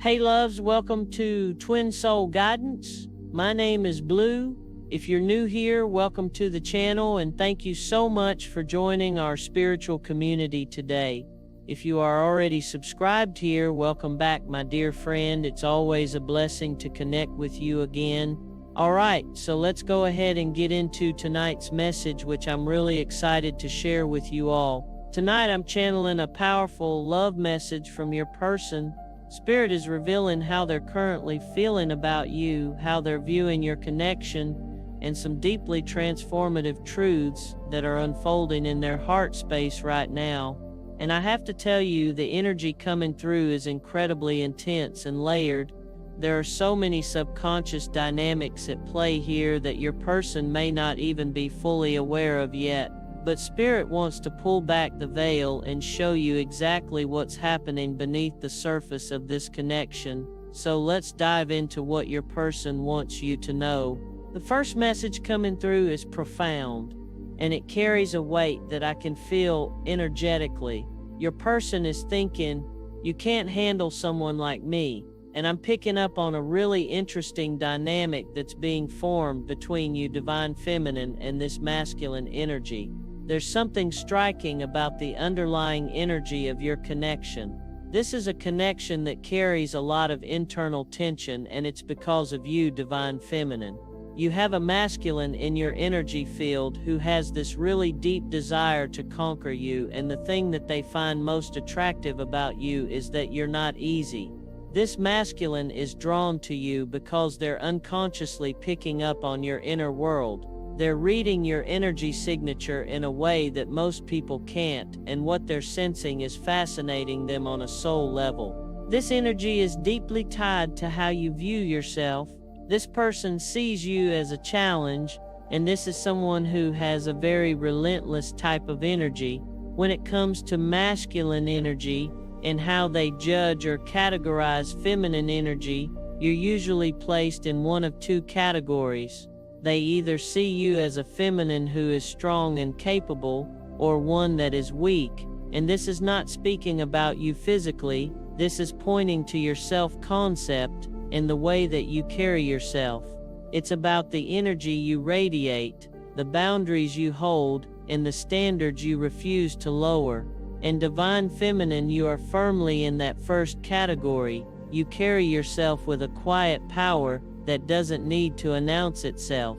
Hey loves, welcome to Twin Soul Guidance. My name is Blue. If you're new here, welcome to the channel and thank you so much for joining our spiritual community today. If you are already subscribed here, welcome back, my dear friend. It's always a blessing to connect with you again. Alright, so let's go ahead and get into tonight's message, which I'm really excited to share with you all. Tonight I'm channeling a powerful love message from your person. Spirit is revealing how they're currently feeling about you, how they're viewing your connection, and some deeply transformative truths that are unfolding in their heart space right now. And I have to tell you, the energy coming through is incredibly intense and layered. There are so many subconscious dynamics at play here that your person may not even be fully aware of yet. But Spirit wants to pull back the veil and show you exactly what's happening beneath the surface of this connection. So let's dive into what your person wants you to know. The first message coming through is profound, and it carries a weight that I can feel energetically. Your person is thinking, you can't handle someone like me. And I'm picking up on a really interesting dynamic that's being formed between you, Divine Feminine, and this masculine energy. There's something striking about the underlying energy of your connection. This is a connection that carries a lot of internal tension, and it's because of you, Divine Feminine. You have a masculine in your energy field who has this really deep desire to conquer you, and the thing that they find most attractive about you is that you're not easy. This masculine is drawn to you because they're unconsciously picking up on your inner world. They're reading your energy signature in a way that most people can't, and what they're sensing is fascinating them on a soul level. This energy is deeply tied to how you view yourself. This person sees you as a challenge, and this is someone who has a very relentless type of energy. When it comes to masculine energy and how they judge or categorize feminine energy, you're usually placed in one of two categories. They either see you as a feminine who is strong and capable, or one that is weak. And this is not speaking about you physically, this is pointing to your self-concept and the way that you carry yourself. It's about the energy you radiate, the boundaries you hold, and the standards you refuse to lower. And Divine Feminine, you are firmly in that first category. You carry yourself with a quiet power that doesn't need to announce itself.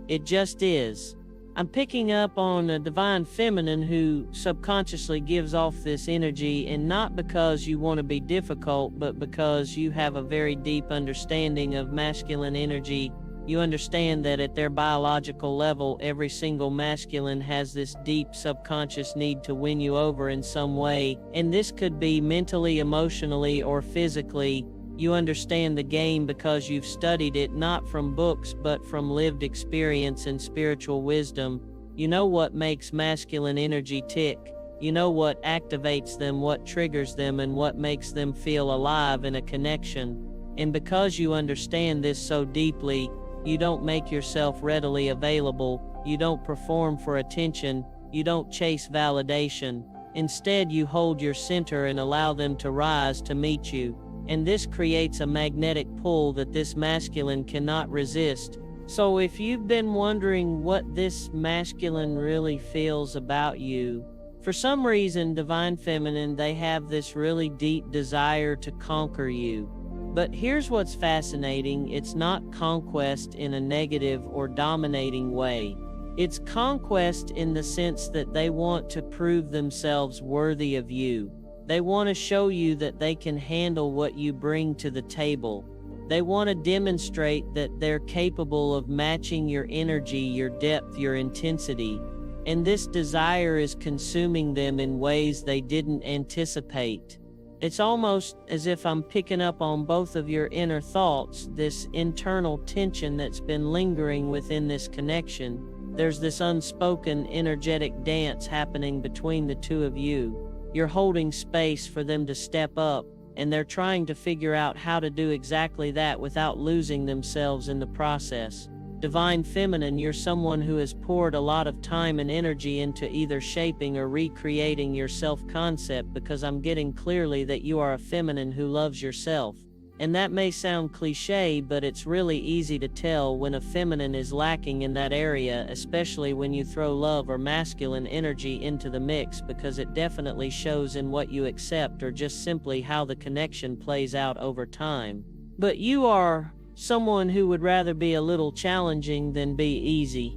It just is. I'm picking up on a Divine Feminine who subconsciously gives off this energy, and not because you want to be difficult, but because you have a very deep understanding of masculine energy. You understand that at their biological level, every single masculine has this deep subconscious need to win you over in some way, and this could be mentally, emotionally, or physically. You understand the game because you've studied it not from books but from lived experience and spiritual wisdom. You know what makes masculine energy tick. You know what activates them, what triggers them, and what makes them feel alive in a connection. And because you understand this so deeply, you don't make yourself readily available. You don't perform for attention. You don't chase validation. Instead, you hold your center and allow them to rise to meet you. And this creates a magnetic pull that this masculine cannot resist. So if you've been wondering what this masculine really feels about you, for some reason, Divine Feminine, they have this really deep desire to conquer you. But here's what's fascinating, it's not conquest in a negative or dominating way. It's conquest in the sense that they want to prove themselves worthy of you. They want to show you that they can handle what you bring to the table. They want to demonstrate that they're capable of matching your energy, your depth, your intensity. And this desire is consuming them in ways they didn't anticipate. It's almost as if I'm picking up on both of your inner thoughts, this internal tension that's been lingering within this connection. There's this unspoken, energetic dance happening between the two of you. You're holding space for them to step up, and they're trying to figure out how to do exactly that without losing themselves in the process. Divine Feminine, you're someone who has poured a lot of time and energy into either shaping or recreating your self-concept, because I'm getting clearly that you are a feminine who loves yourself. And that may sound cliche, but it's really easy to tell when a feminine is lacking in that area, especially when you throw love or masculine energy into the mix, because it definitely shows in what you accept or just simply how the connection plays out over time. But you are someone who would rather be a little challenging than be easy.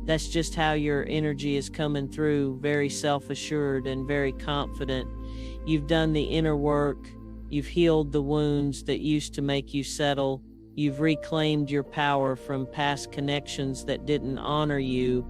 That's just how your energy is coming through, very self-assured and very confident. You've done the inner work. You've healed the wounds that used to make you settle. You've reclaimed your power from past connections that didn't honor you.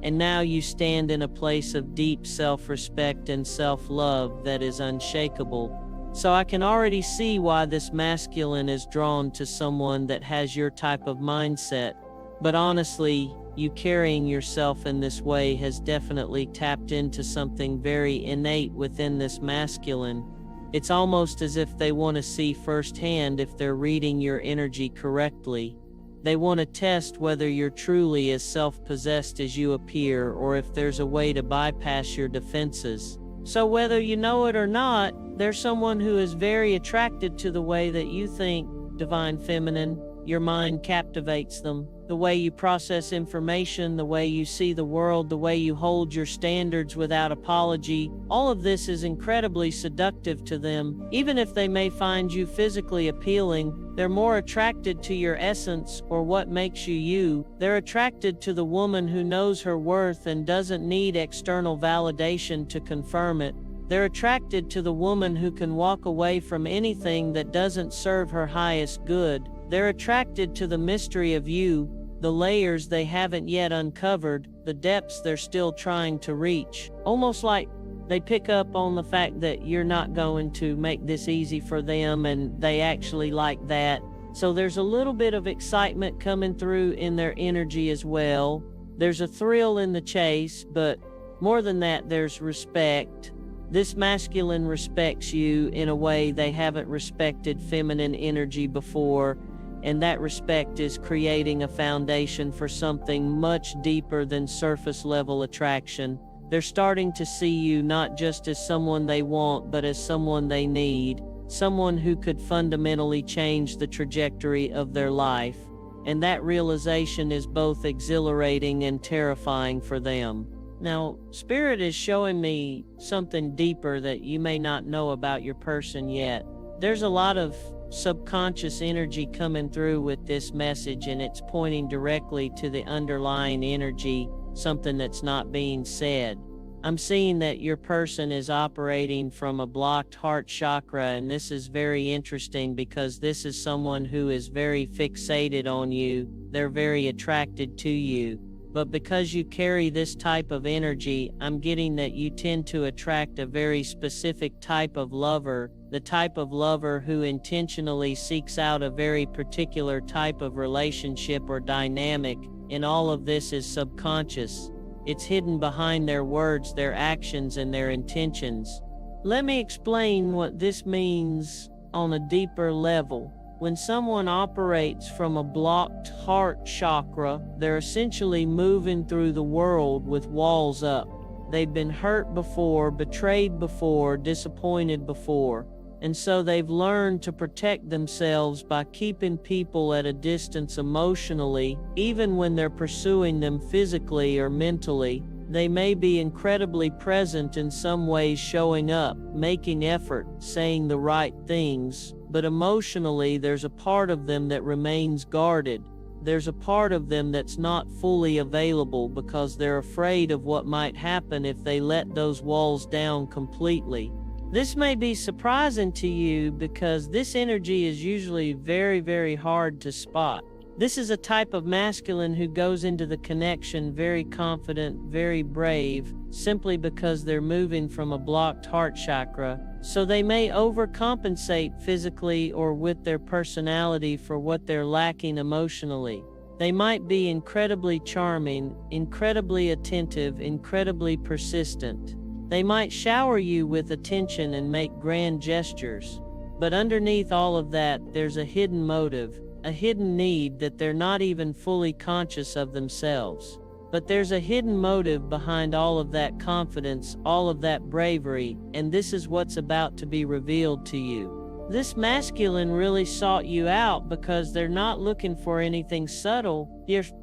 And now you stand in a place of deep self-respect and self-love that is unshakable. So I can already see why this masculine is drawn to someone that has your type of mindset. But honestly, you carrying yourself in this way has definitely tapped into something very innate within this masculine. It's almost as if they want to see firsthand if they're reading your energy correctly. They want to test whether you're truly as self-possessed as you appear, or if there's a way to bypass your defenses. So whether you know it or not, there's someone who is very attracted to the way that you think, Divine Feminine. Your mind captivates them. The way you process information, the way you see the world, the way you hold your standards without apology, all of this is incredibly seductive to them. Even if they may find you physically appealing, they're more attracted to your essence or what makes you you. They're attracted to the woman who knows her worth and doesn't need external validation to confirm it. They're attracted to the woman who can walk away from anything that doesn't serve her highest good. They're attracted to the mystery of you, the layers they haven't yet uncovered, the depths they're still trying to reach. Almost like they pick up on the fact that you're not going to make this easy for them, and they actually like that. So there's a little bit of excitement coming through in their energy as well. There's a thrill in the chase, but more than that, there's respect. This masculine respects you in a way they haven't respected feminine energy before. And that respect is creating a foundation for something much deeper than surface level attraction. They're starting to see you not just as someone they want, but as someone they need, someone who could fundamentally change the trajectory of their life. And that realization is both exhilarating and terrifying for them. Now, Spirit is showing me something deeper that you may not know about your person yet. There's a lot of subconscious energy coming through with this message, and it's pointing directly to the underlying energy, something that's not being said. I'm seeing that your person is operating from a blocked heart chakra, and this is very interesting because this is someone who is very fixated on you. They're very attracted to you. But because you carry this type of energy, I'm getting that you tend to attract a very specific type of lover, the type of lover who intentionally seeks out a very particular type of relationship or dynamic, and all of this is subconscious. It's hidden behind their words, their actions, and their intentions. Let me explain what this means on a deeper level. When someone operates from a blocked heart chakra, they're essentially moving through the world with walls up. They've been hurt before, betrayed before, disappointed before, and so they've learned to protect themselves by keeping people at a distance emotionally, even when they're pursuing them physically or mentally. They may be incredibly present in some ways, showing up, making effort, saying the right things, but emotionally there's a part of them that remains guarded. There's a part of them that's not fully available because they're afraid of what might happen if they let those walls down completely. This may be surprising to you because this energy is usually very, very hard to spot. This is a type of masculine who goes into the connection very confident, very brave, simply because they're moving from a blocked heart chakra. So they may overcompensate physically or with their personality for what they're lacking emotionally. They might be incredibly charming, incredibly attentive, incredibly persistent. They might shower you with attention and make grand gestures. But underneath all of that, there's a hidden motive, a hidden need that they're not even fully conscious of themselves. But there's a hidden motive behind all of that confidence, all of that bravery, and this is what's about to be revealed to you. This masculine really sought you out because they're not looking for anything subtle.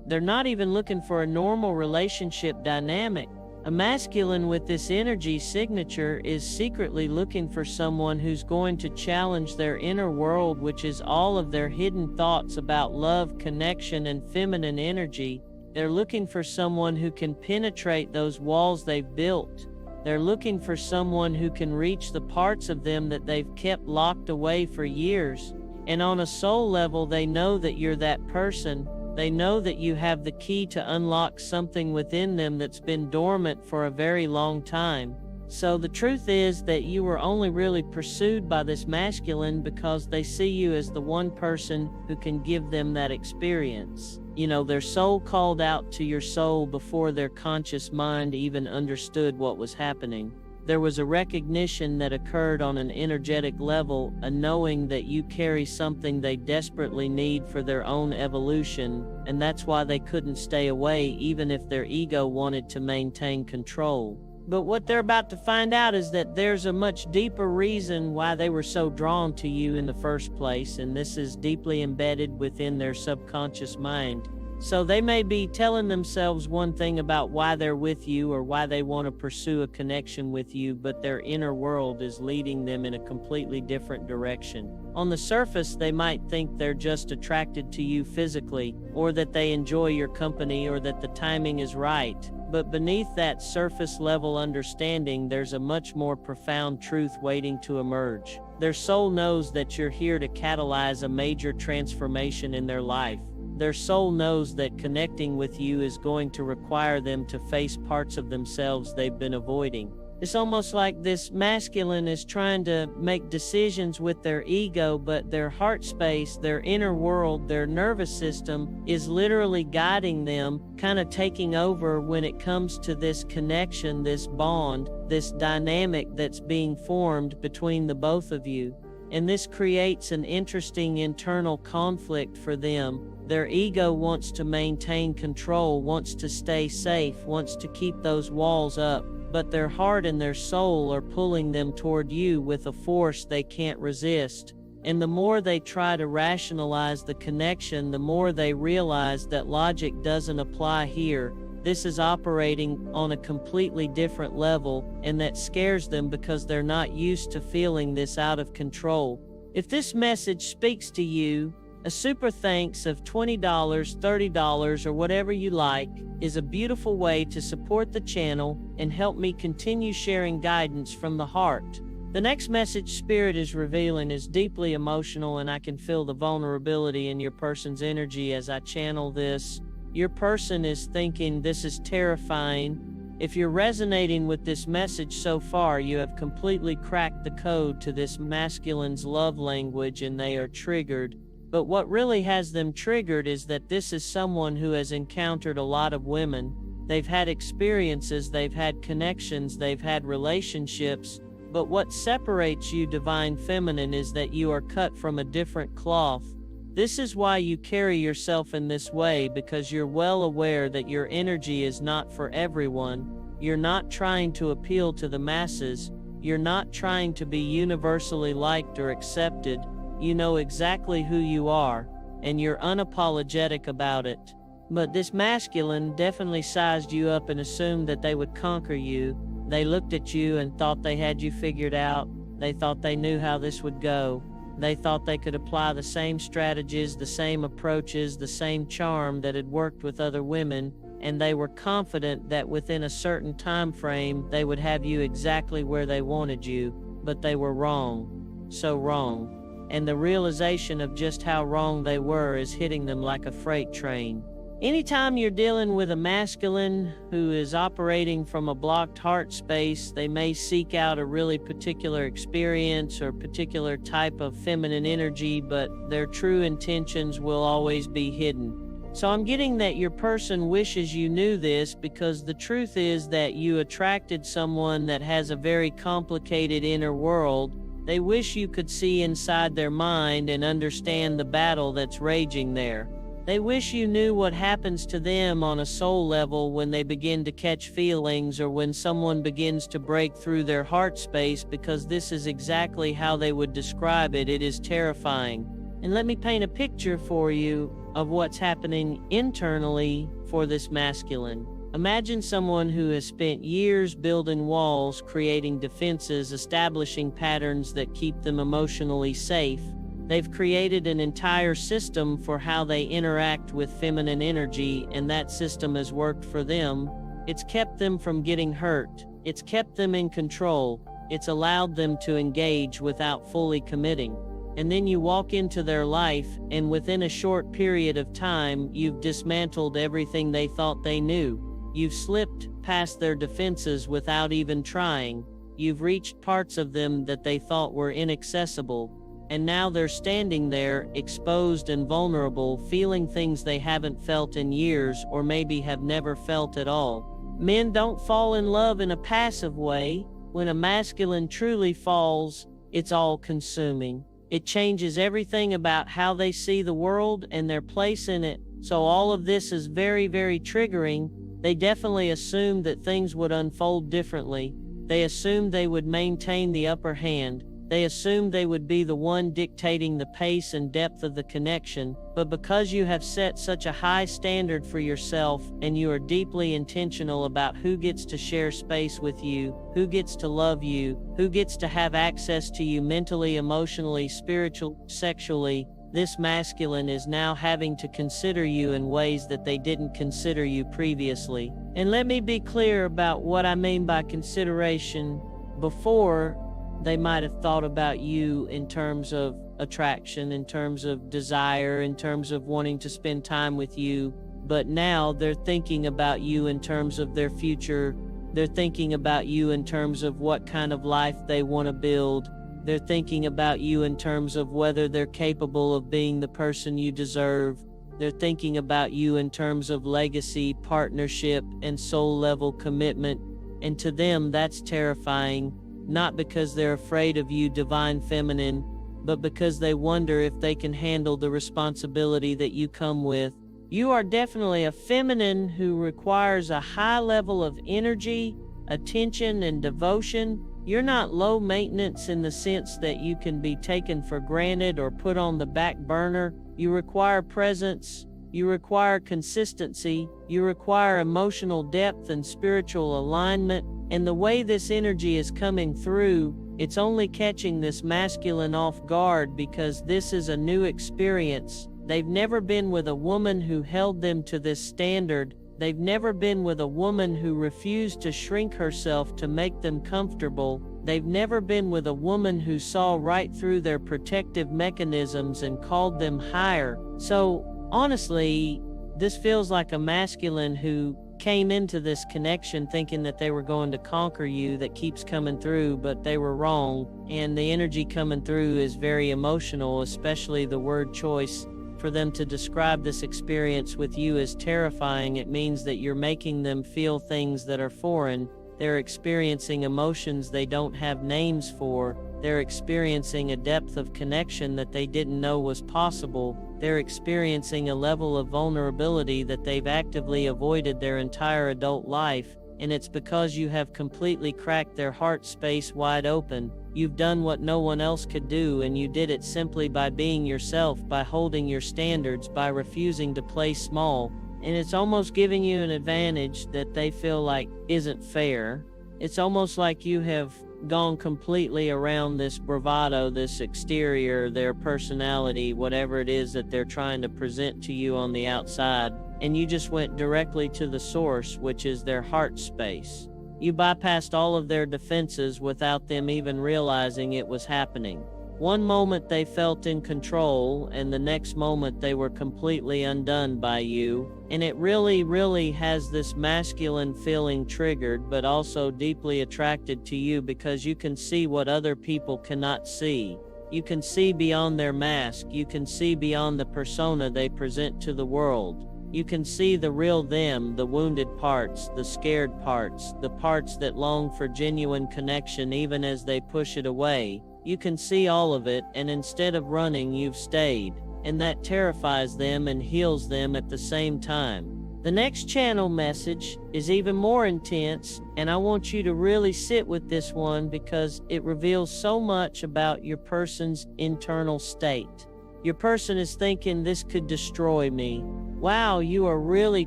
They're not even looking for a normal relationship dynamic. A masculine with this energy signature is secretly looking for someone who's going to challenge their inner world, which is all of their hidden thoughts about love, connection, and feminine energy. They're looking for someone who can penetrate those walls they've built. They're looking for someone who can reach the parts of them that they've kept locked away for years. And on a soul level, they know that you're that person. They know that you have the key to unlock something within them that's been dormant for a very long time. So the truth is that you were only really pursued by this masculine because they see you as the one person who can give them that experience. You know, their soul called out to your soul before their conscious mind even understood what was happening. There was a recognition that occurred on an energetic level, a knowing that you carry something they desperately need for their own evolution, and that's why they couldn't stay away even if their ego wanted to maintain control. But what they're about to find out is that there's a much deeper reason why they were so drawn to you in the first place, and this is deeply embedded within their subconscious mind. So they may be telling themselves one thing about why they're with you or why they want to pursue a connection with you, but their inner world is leading them in a completely different direction. On the surface, they might think they're just attracted to you physically, or that they enjoy your company, or that the timing is right. But beneath that surface level understanding, there's a much more profound truth waiting to emerge. Their soul knows that you're here to catalyze a major transformation in their life. Their soul knows that connecting with you is going to require them to face parts of themselves they've been avoiding. It's almost like this masculine is trying to make decisions with their ego, but their heart space, their inner world, their nervous system is literally guiding them, kind of taking over when it comes to this connection, this bond, this dynamic that's being formed between the both of you. And this creates an interesting internal conflict for them. Their ego wants to maintain control, wants to stay safe, wants to keep those walls up, but their heart and their soul are pulling them toward you with a force they can't resist. And the more they try to rationalize the connection, the more they realize that logic doesn't apply here. This is operating on a completely different level, and that scares them because they're not used to feeling this out of control. If this message speaks to you, a super thanks of $20, $30, or whatever you like is a beautiful way to support the channel and help me continue sharing guidance from the heart. The next message Spirit is revealing is deeply emotional, and I can feel the vulnerability in your person's energy as I channel this. Your person is thinking, this is terrifying. If you're resonating with this message so far, you have completely cracked the code to this masculine's love language and they are triggered. But what really has them triggered is that this is someone who has encountered a lot of women. They've had experiences, they've had connections, they've had relationships. But what separates you, Divine Feminine, is that you are cut from a different cloth. This is why you carry yourself in this way, because you're well aware that your energy is not for everyone. You're not trying to appeal to the masses. You're not trying to be universally liked or accepted. You know exactly who you are, and you're unapologetic about it. But this masculine definitely sized you up and assumed that they would conquer you. They looked at you and thought they had you figured out. They thought they knew how this would go. They thought they could apply the same strategies, the same approaches, the same charm that had worked with other women, and they were confident that within a certain time frame they would have you exactly where they wanted you. But they were wrong. So wrong. And the realization of just how wrong they were is hitting them like a freight train. Anytime you're dealing with a masculine who is operating from a blocked heart space, they may seek out a really particular experience or particular type of feminine energy, but their true intentions will always be hidden. So I'm getting that your person wishes you knew this, because the truth is that you attracted someone that has a very complicated inner world. They wish you could see inside their mind and understand the battle that's raging there. They wish you knew what happens to them on a soul level when they begin to catch feelings or when someone begins to break through their heart space, because this is exactly how they would describe it. It is terrifying. And let me paint a picture for you of what's happening internally for this masculine. Imagine someone who has spent years building walls, creating defenses, establishing patterns that keep them emotionally safe. They've created an entire system for how they interact with feminine energy, and that system has worked for them. It's kept them from getting hurt. It's kept them in control. It's allowed them to engage without fully committing. And then you walk into their life, and within a short period of time, you've dismantled everything they thought they knew. You've slipped past their defenses without even trying. You've reached parts of them that they thought were inaccessible. And now they're standing there, exposed and vulnerable, feeling things they haven't felt in years, or maybe have never felt at all. Men don't fall in love in a passive way. When a masculine truly falls, it's all-consuming. It changes everything about how they see the world and their place in it. So all of this is very, very triggering. They definitely assumed that things would unfold differently. They assumed they would maintain the upper hand. They assumed they would be the one dictating the pace and depth of the connection, but because you have set such a high standard for yourself and you are deeply intentional about who gets to share space with you, who gets to love you, who gets to have access to you mentally, emotionally, spiritually, sexually, this masculine is now having to consider you in ways that they didn't consider you previously. And let me be clear about what I mean by consideration. Before, they might have thought about you in terms of attraction, in terms of desire, in terms of wanting to spend time with you, but now they're thinking about you in terms of their future. They're thinking about you in terms of what kind of life they want to build. They're thinking about you in terms of whether they're capable of being the person you deserve. They're thinking about you in terms of legacy, partnership, and soul-level commitment. And to them, that's terrifying. Not because they're afraid of you, divine feminine, but because they wonder if they can handle the responsibility that you come with. You are definitely a feminine who requires a high level of energy, attention, and devotion. You're not low maintenance in the sense that you can be taken for granted or put on the back burner. You require presence. You require consistency. You require emotional depth and spiritual alignment. And the way this energy is coming through, it's only catching this masculine off guard because this is a new experience. They've never been with a woman who held them to this standard. They've never been with a woman who refused to shrink herself to make them comfortable. They've never been with a woman who saw right through their protective mechanisms and called them higher. So, honestly, this feels like a masculine who came into this connection thinking that they were going to conquer you, that keeps coming through, but they were wrong. And the energy coming through is very emotional, especially the word choice. For them to describe this experience with you as terrifying, it means that you're making them feel things that are foreign. They're experiencing emotions they don't have names for. They're experiencing a depth of connection that they didn't know was possible. They're experiencing a level of vulnerability that they've actively avoided their entire adult life, and it's because you have completely cracked their heart space wide open. You've done what no one else could do, and you did it simply by being yourself, by holding your standards, by refusing to play small. And it's almost giving you an advantage that they feel like isn't fair. It's almost like you have gone completely around this bravado, this exterior, their personality, whatever it is that they're trying to present to you on the outside, and you just went directly to the source, which is their heart space. You bypassed all of their defenses without them even realizing it was happening. One moment they felt in control, and the next moment they were completely undone by you. And it really has this masculine feeling triggered, but also deeply attracted to you because you can see what other people cannot see. You can see beyond their mask. You can see beyond the persona they present to the world. You can see the real them, the wounded parts, the scared parts, the parts that long for genuine connection even as they push it away. You can see all of it, and instead of running, you've stayed. and that terrifies them and heals them at the same time. The next channel message is even more intense, and I want you to really sit with this one because it reveals so much about your person's internal state. Your person is thinking, this could destroy me. Wow, you are really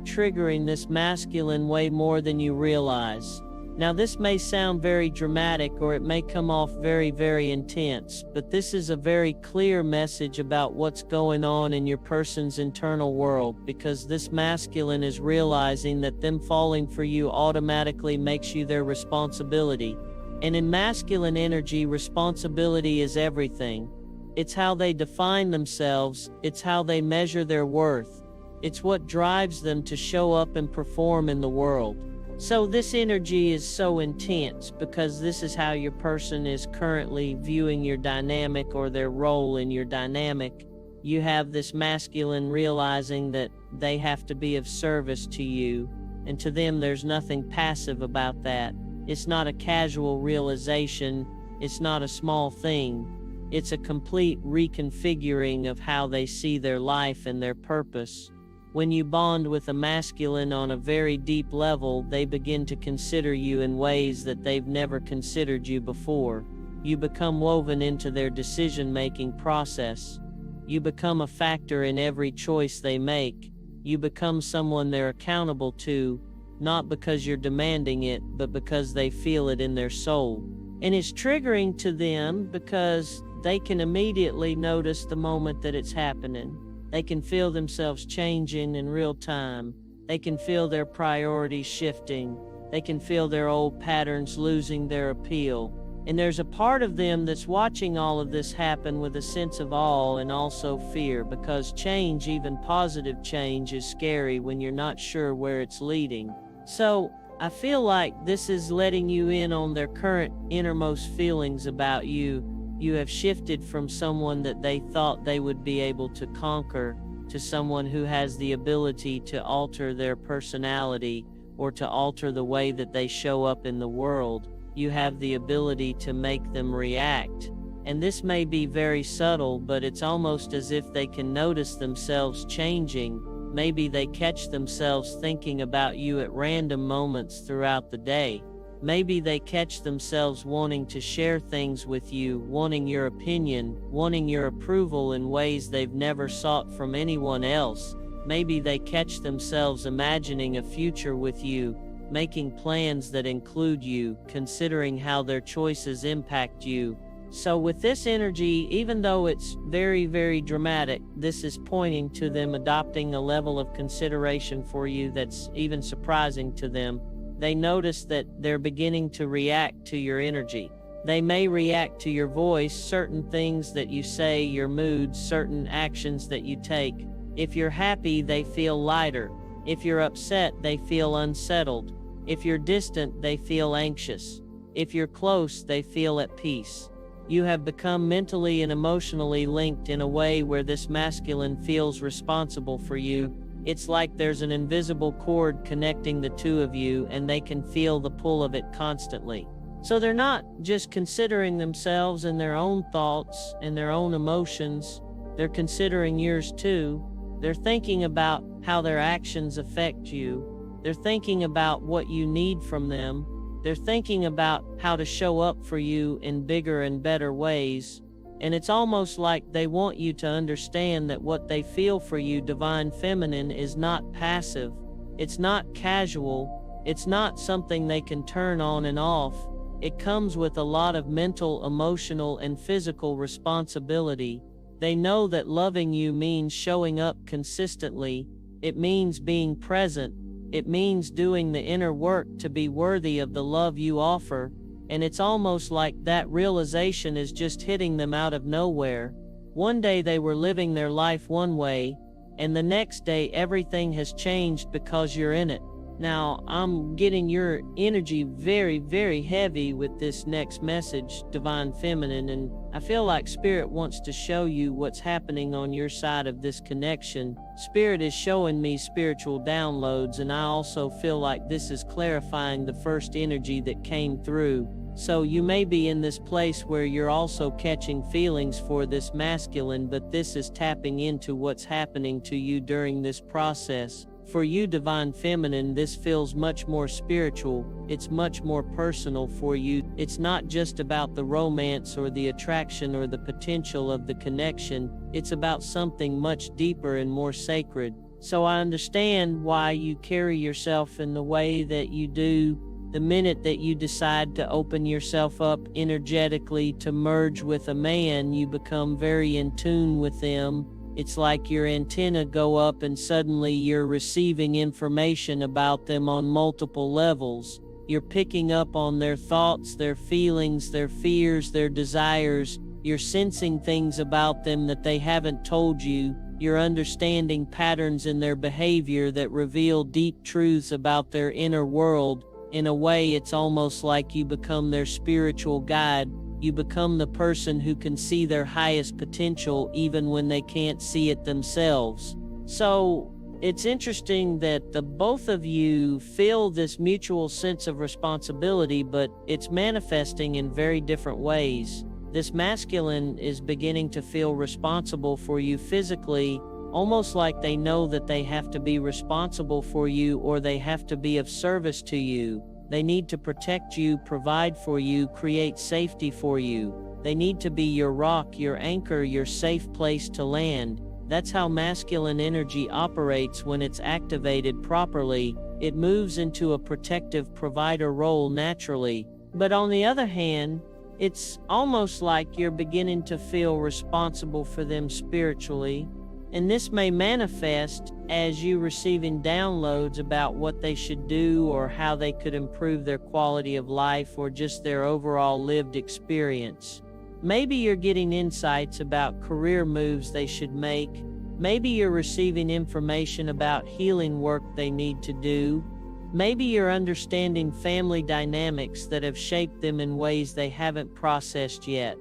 triggering this masculine way more than you realize. Now, this may sound very dramatic or it may come off very, very intense, but this is a very clear message about what's going on in your person's internal world, because this masculine is realizing that them falling for you automatically makes you their responsibility. And in masculine energy, responsibility is everything. It's how they define themselves, it's how they measure their worth. It's what drives them to show up and perform in the world. So this energy is so intense because this is how your person is currently viewing your dynamic or their role in your dynamic. You have this masculine realizing that they have to be of service to you, and to them there's nothing passive about that. It's not a casual realization, it's not a small thing. It's a complete reconfiguring of how they see their life and their purpose. When you bond with a masculine on a very deep level, they begin to consider you in ways that they've never considered you before. You become woven into their decision-making process. You become a factor in every choice they make. You become someone they're accountable to, not because you're demanding it, but because they feel it in their soul. And it's triggering to them because they can immediately notice the moment that it's happening. They can feel themselves changing in real time. They can feel their priorities shifting. They can feel their old patterns losing their appeal. And there's a part of them that's watching all of this happen with a sense of awe and also fear, because change, even positive change, is scary when you're not sure where it's leading. So I feel like this is letting you in on their current innermost feelings about you. You have shifted from someone that they thought they would be able to conquer to someone who has the ability to alter their personality or to alter the way that they show up in the world. You have the ability to make them react. And this may be very subtle, but it's almost as if they can notice themselves changing. Maybe they catch themselves thinking about you at random moments throughout the day. Maybe they catch themselves wanting to share things with you, wanting your opinion, wanting your approval in ways they've never sought from anyone else. Maybe they catch themselves imagining a future with you, making plans that include you, considering how their choices impact you. So with this energy, even though it's very, very dramatic, this is pointing to them adopting a level of consideration for you that's even surprising to them. They notice that they're beginning to react to your energy. They may react to your voice, certain things that you say, your moods, certain actions that you take. If you're happy, they feel lighter. If you're upset, they feel unsettled. If you're distant, they feel anxious. If you're close, they feel at peace. You have become mentally and emotionally linked in a way where this masculine feels responsible for you. It's like there's an invisible cord connecting the two of you, and they can feel the pull of it constantly. So they're not just considering themselves and their own thoughts and their own emotions. They're considering yours too. They're thinking about how their actions affect you. They're thinking about what you need from them. They're thinking about how to show up for you in bigger and better ways. And it's almost like they want you to understand that what they feel for you, divine feminine, is not passive. It's not casual. It's not something they can turn on and off. It comes with a lot of mental, emotional, and physical responsibility. They know that loving you means showing up consistently. It means being present. It means doing the inner work to be worthy of the love you offer. And it's almost like that realization is just hitting them out of nowhere. One day they were living their life one way, and the next day everything has changed because you're in it. Now, I'm getting your energy very, very heavy with this next message, Divine Feminine, and I feel like Spirit wants to show you what's happening on your side of this connection. Spirit is showing me spiritual downloads, and I also feel like this is clarifying the first energy that came through. So you may be in this place where you're also catching feelings for this masculine, but this is tapping into what's happening to you during this process. For you, Divine Feminine, this feels much more spiritual. It's much more personal for you. It's not just about the romance or the attraction or the potential of the connection. It's about something much deeper and more sacred. So I understand why you carry yourself in the way that you do. The minute that you decide to open yourself up energetically to merge with a man, you become very in tune with them. It's like your antenna go up and suddenly you're receiving information about them on multiple levels. You're picking up on their thoughts, their feelings, their fears, their desires. You're sensing things about them that they haven't told you. You're understanding patterns in their behavior that reveal deep truths about their inner world. In a way, it's almost like you become their spiritual guide. You become the person who can see their highest potential even when they can't see it themselves. So it's interesting that the both of you feel this mutual sense of responsibility, but it's manifesting in very different ways. This masculine is beginning to feel responsible for you physically, almost like they know that they have to be responsible for you or they have to be of service to you. They need to protect you, provide for you, create safety for you. They need to be your rock, your anchor, your safe place to land. That's how masculine energy operates when it's activated properly. It moves into a protective provider role naturally. But on the other hand, it's almost like you're beginning to feel responsible for them spiritually. And this may manifest as you receiving downloads about what they should do or how they could improve their quality of life or just their overall lived experience. Maybe you're getting insights about career moves they should make. Maybe you're receiving information about healing work they need to do. Maybe you're understanding family dynamics that have shaped them in ways they haven't processed yet.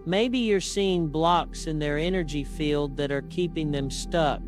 Maybe you're seeing blocks in their energy field that are keeping them stuck.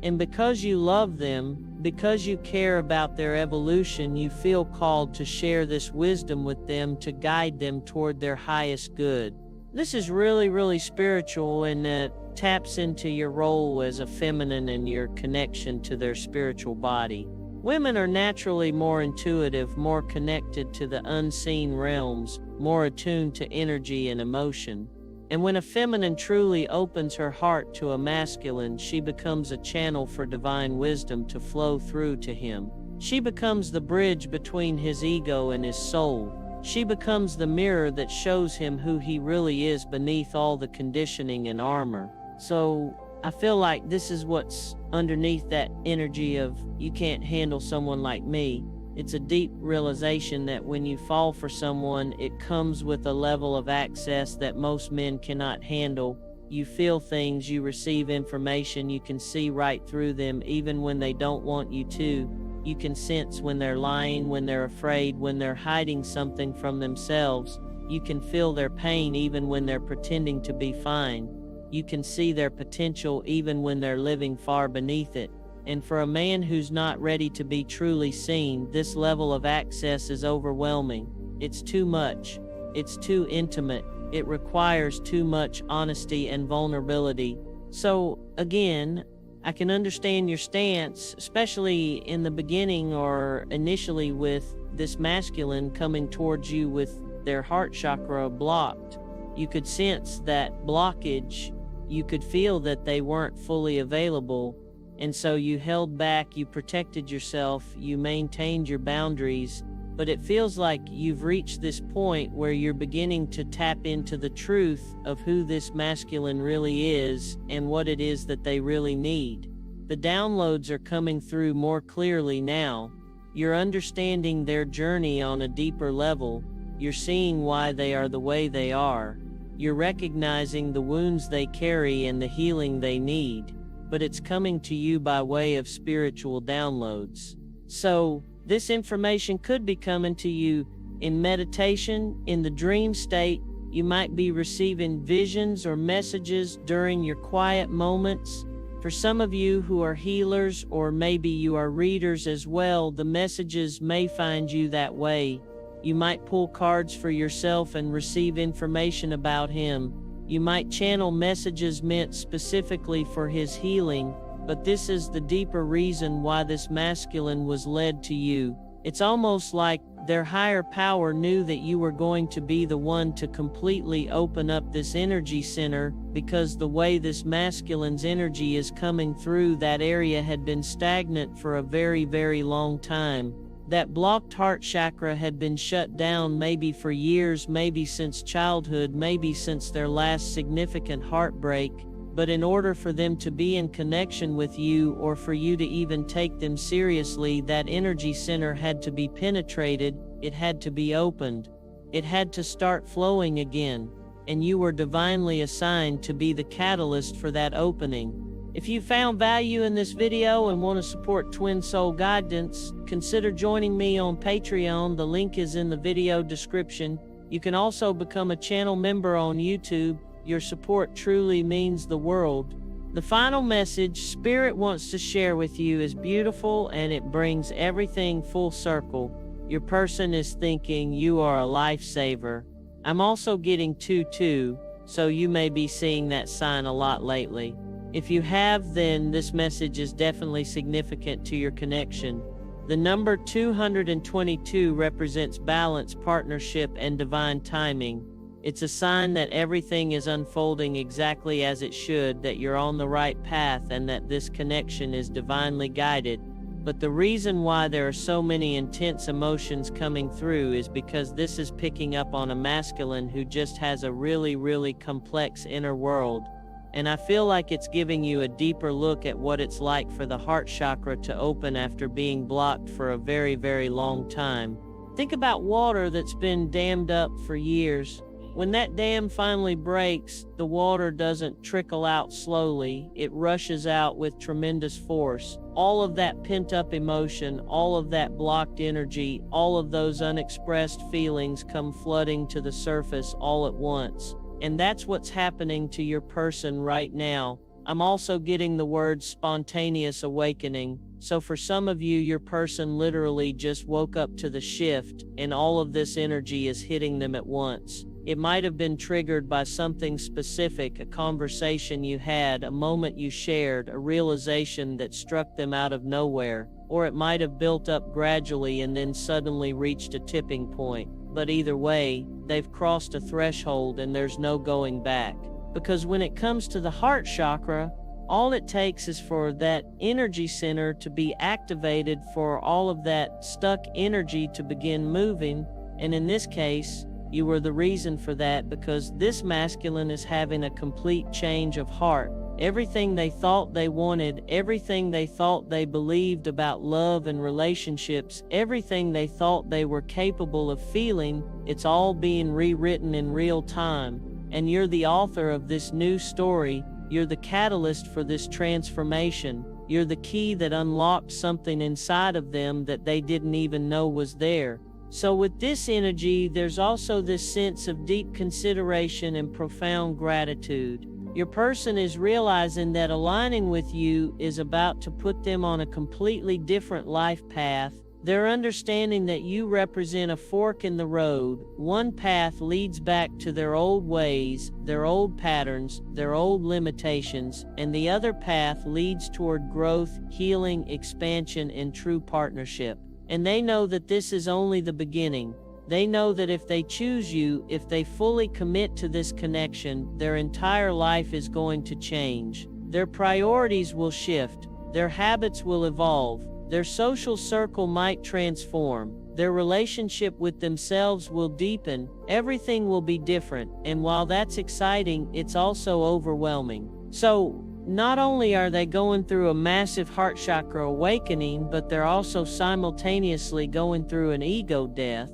And because you love them, because you care about their evolution, you feel called to share this wisdom with them to guide them toward their highest good. This is really, really spiritual, and it taps into your role as a feminine and your connection to their spiritual body. Women are naturally more intuitive, more connected to the unseen realms, more attuned to energy and emotion. And when a feminine truly opens her heart to a masculine, she becomes a channel for divine wisdom to flow through to him. She becomes the bridge between his ego and his soul. She becomes the mirror that shows him who he really is beneath all the conditioning and armor. So I feel like this is what's underneath that energy of you can't handle someone like me. It's a deep realization that when you fall for someone, it comes with a level of access that most men cannot handle. You feel things, you receive information, you can see right through them even when they don't want you to. You can sense when they're lying, when they're afraid, when they're hiding something from themselves. You can feel their pain even when they're pretending to be fine. You can see their potential even when they're living far beneath it. And for a man who's not ready to be truly seen, this level of access is overwhelming. It's too much. It's too intimate. It requires too much honesty and vulnerability. So, again, I can understand your stance, especially in the beginning or initially with this masculine coming towards you with their heart chakra blocked. You could sense that blockage. You could feel that they weren't fully available. And so you held back, you protected yourself, you maintained your boundaries, but it feels like you've reached this point where you're beginning to tap into the truth of who this masculine really is and what it is that they really need. The downloads are coming through more clearly now. You're understanding their journey on a deeper level. You're seeing why they are the way they are. You're recognizing the wounds they carry and the healing they need. But it's coming to you by way of spiritual downloads. So, this information could be coming to you in meditation, in the dream state. You might be receiving visions or messages during your quiet moments. For some of you who are healers, or maybe you are readers as well, the messages may find you that way. You might pull cards for yourself and receive information about him. You might channel messages meant specifically for his healing, but this is the deeper reason why this masculine was led to you. It's almost like their higher power knew that you were going to be the one to completely open up this energy center, because the way this masculine's energy is coming through that area had been stagnant for a very, very long time. That blocked heart chakra had been shut down maybe for years, maybe since childhood, maybe since their last significant heartbreak. But in order for them to be in connection with you, or for you to even take them seriously, that energy center had to be penetrated, it had to be opened. It had to start flowing again, and you were divinely assigned to be the catalyst for that opening. If you found value in this video and want to support Twin Soul Guidance, consider joining me on Patreon. The link is in the video description. You can also become a channel member on YouTube. Your support truly means the world. The final message Spirit wants to share with you is beautiful, and it brings everything full circle. Your person is thinking you are a lifesaver. I'm also getting 2-2, so you may be seeing that sign a lot lately. If you have, then this message is definitely significant to your connection. The number 222 represents balance, partnership, and divine timing. It's a sign that everything is unfolding exactly as it should, that you're on the right path, and that this connection is divinely guided. But the reason why there are so many intense emotions coming through is because this is picking up on a masculine who just has a really, really complex inner world. And I feel like it's giving you a deeper look at what it's like for the heart chakra to open after being blocked for a very, very long time. Think about water that's been dammed up for years. When that dam finally breaks, the water doesn't trickle out slowly, it rushes out with tremendous force. All of that pent-up emotion, all of that blocked energy, all of those unexpressed feelings come flooding to the surface all at once. And that's what's happening to your person right now. I'm also getting the word spontaneous awakening. So for some of you, your person literally just woke up to the shift, and all of this energy is hitting them at once. It might have been triggered by something specific, a conversation you had, a moment you shared, a realization that struck them out of nowhere, or it might have built up gradually and then suddenly reached a tipping point. But either way, they've crossed a threshold and there's no going back. Because when it comes to the heart chakra, all it takes is for that energy center to be activated, for all of that stuck energy to begin moving, and in this case, you were the reason for that, because this masculine is having a complete change of heart. Everything they thought they wanted, everything they thought they believed about love and relationships, everything they thought they were capable of feeling, it's all being rewritten in real time. And you're the author of this new story. You're the catalyst for this transformation. You're the key that unlocked something inside of them that they didn't even know was there. So with this energy, there's also this sense of deep consideration and profound gratitude. Your person is realizing that aligning with you is about to put them on a completely different life path. They're understanding that you represent a fork in the road. One path leads back to their old ways, their old patterns, their old limitations, and the other path leads toward growth, healing, expansion, and true partnership. And they know that this is only the beginning. They know that if they choose you, if they fully commit to this connection, their entire life is going to change. Their priorities will shift. Their habits will evolve. Their social circle might transform. Their relationship with themselves will deepen. Everything will be different. And while that's exciting, it's also overwhelming. So, not only are they going through a massive heart chakra awakening, but they're also simultaneously going through an ego death.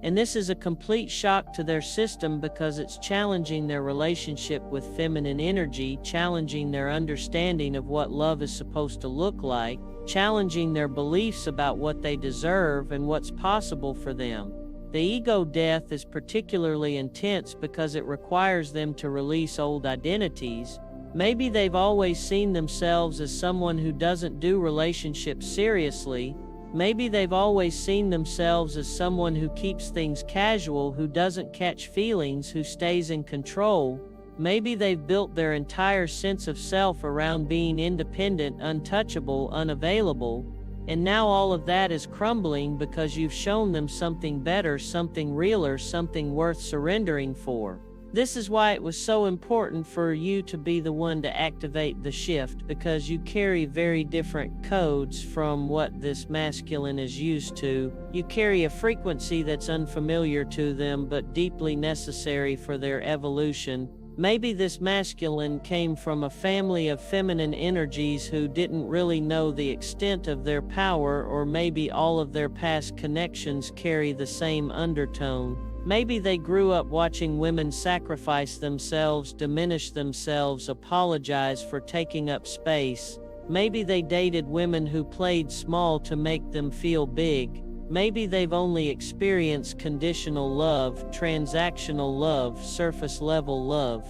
And this is a complete shock to their system, because it's challenging their relationship with feminine energy, challenging their understanding of what love is supposed to look like, challenging their beliefs about what they deserve and what's possible for them. The ego death is particularly intense because it requires them to release old identities. Maybe they've always seen themselves as someone who doesn't do relationships seriously. Maybe they've always seen themselves as someone who keeps things casual, who doesn't catch feelings, who stays in control. Maybe they've built their entire sense of self around being independent, untouchable, unavailable, and now all of that is crumbling because you've shown them something better, something realer, something worth surrendering for. This is why it was so important for you to be the one to activate the shift, because you carry very different codes from what this masculine is used to. You carry a frequency that's unfamiliar to them but deeply necessary for their evolution. Maybe this masculine came from a family of feminine energies who didn't really know the extent of their power, or maybe all of their past connections carry the same undertone. Maybe they grew up watching women sacrifice themselves, diminish themselves, apologize for taking up space. Maybe they dated women who played small to make them feel big. Maybe they've only experienced conditional love, transactional love, surface level love.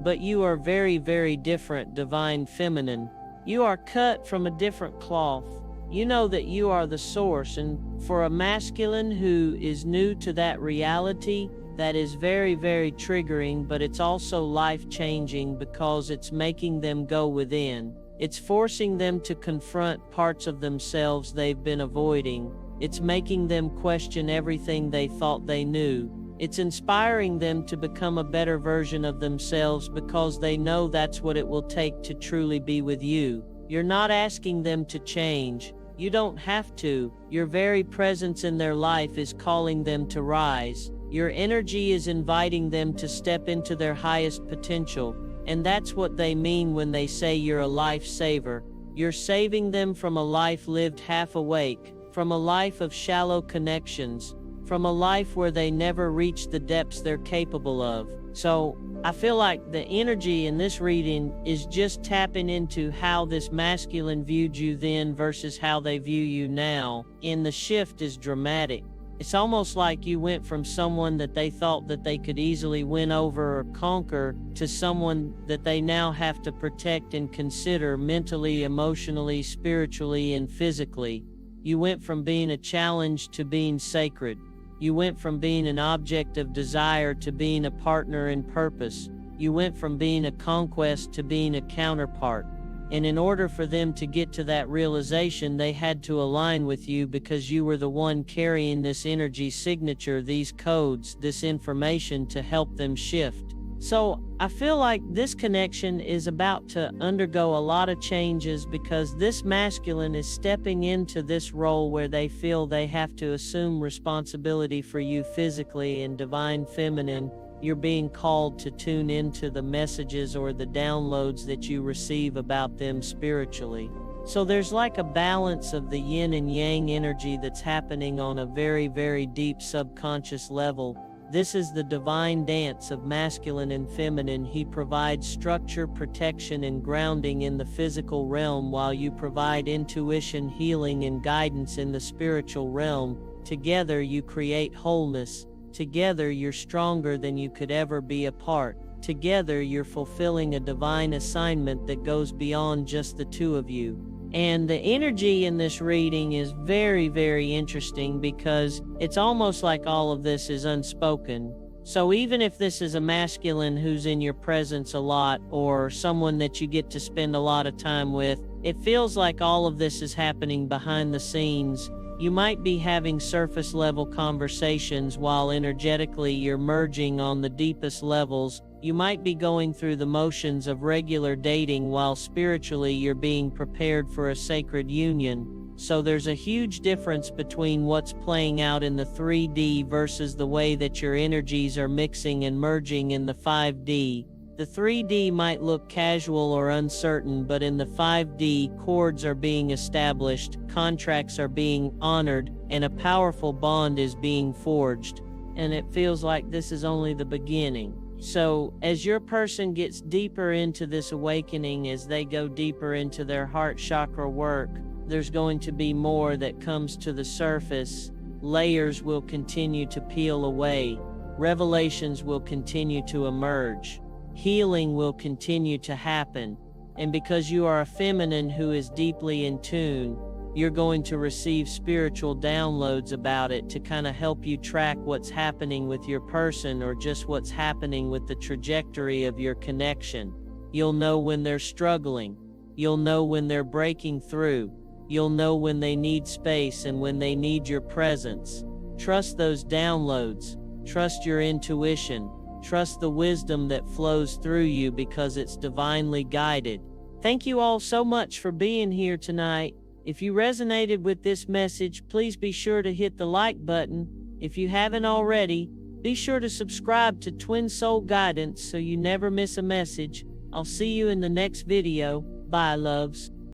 But you are very, very different, divine feminine. You are cut from a different cloth. You know that you are the source, and for a masculine who is new to that reality, that is very, very triggering, but it's also life-changing because it's making them go within. It's forcing them to confront parts of themselves they've been avoiding. It's making them question everything they thought they knew. It's inspiring them to become a better version of themselves because they know that's what it will take to truly be with you. You're not asking them to change. You don't have to. Your very presence in their life is calling them to rise. Your energy is inviting them to step into their highest potential. And that's what they mean when they say you're a lifesaver. You're saving them from a life lived half awake, from a life of shallow connections, from a life where they never reach the depths they're capable of. So, I feel like the energy in this reading is just tapping into how this masculine viewed you then versus how they view you now, and the shift is dramatic. It's almost like you went from someone that they thought that they could easily win over or conquer to someone that they now have to protect and consider mentally, emotionally, spiritually, and physically. You went from being a challenge to being sacred. You went from being an object of desire to being a partner in purpose. You went from being a conquest to being a counterpart. And in order for them to get to that realization, they had to align with you because you were the one carrying this energy signature, these codes, this information to help them shift. So I feel like this connection is about to undergo a lot of changes because this masculine is stepping into this role where they feel they have to assume responsibility for you physically, and divine feminine, you're being called to tune into the messages or the downloads that you receive about them spiritually. So there's like a balance of the yin and yang energy that's happening on a very, very deep subconscious level. This is the divine dance of masculine and feminine. He provides structure, protection, and grounding in the physical realm while you provide intuition, healing, and guidance in the spiritual realm. Together you create wholeness. Together you're stronger than you could ever be apart. Together you're fulfilling a divine assignment that goes beyond just the two of you. And the energy in this reading is very, very interesting because it's almost like all of this is unspoken. So even if this is a masculine who's in your presence a lot, or someone that you get to spend a lot of time with, it feels like all of this is happening behind the scenes. You might be having surface level conversations while energetically you're merging on the deepest levels. You might be going through the motions of regular dating while spiritually you're being prepared for a sacred union. So there's a huge difference between what's playing out in the 3D versus the way that your energies are mixing and merging in the 5D. The 3D might look casual or uncertain, but in the 5D, chords are being established, contracts are being honored, and a powerful bond is being forged. And it feels like this is only the beginning. So, as your person gets deeper into this awakening, as they go deeper into their heart chakra work, there's going to be more that comes to the surface. Layers will continue to peel away. Revelations will continue to emerge. Healing will continue to happen. And because you are a feminine who is deeply in tune, you're going to receive spiritual downloads about it to kind of help you track what's happening with your person or just what's happening with the trajectory of your connection. You'll know when they're struggling. You'll know when they're breaking through. You'll know when they need space and when they need your presence. Trust those downloads. Trust your intuition. Trust the wisdom that flows through you because it's divinely guided. Thank you all so much for being here tonight. If you resonated with this message, please be sure to hit the like button. If you haven't already, be sure to subscribe to Twin Soul Guidance so you never miss a message. I'll see you in the next video. Bye, loves.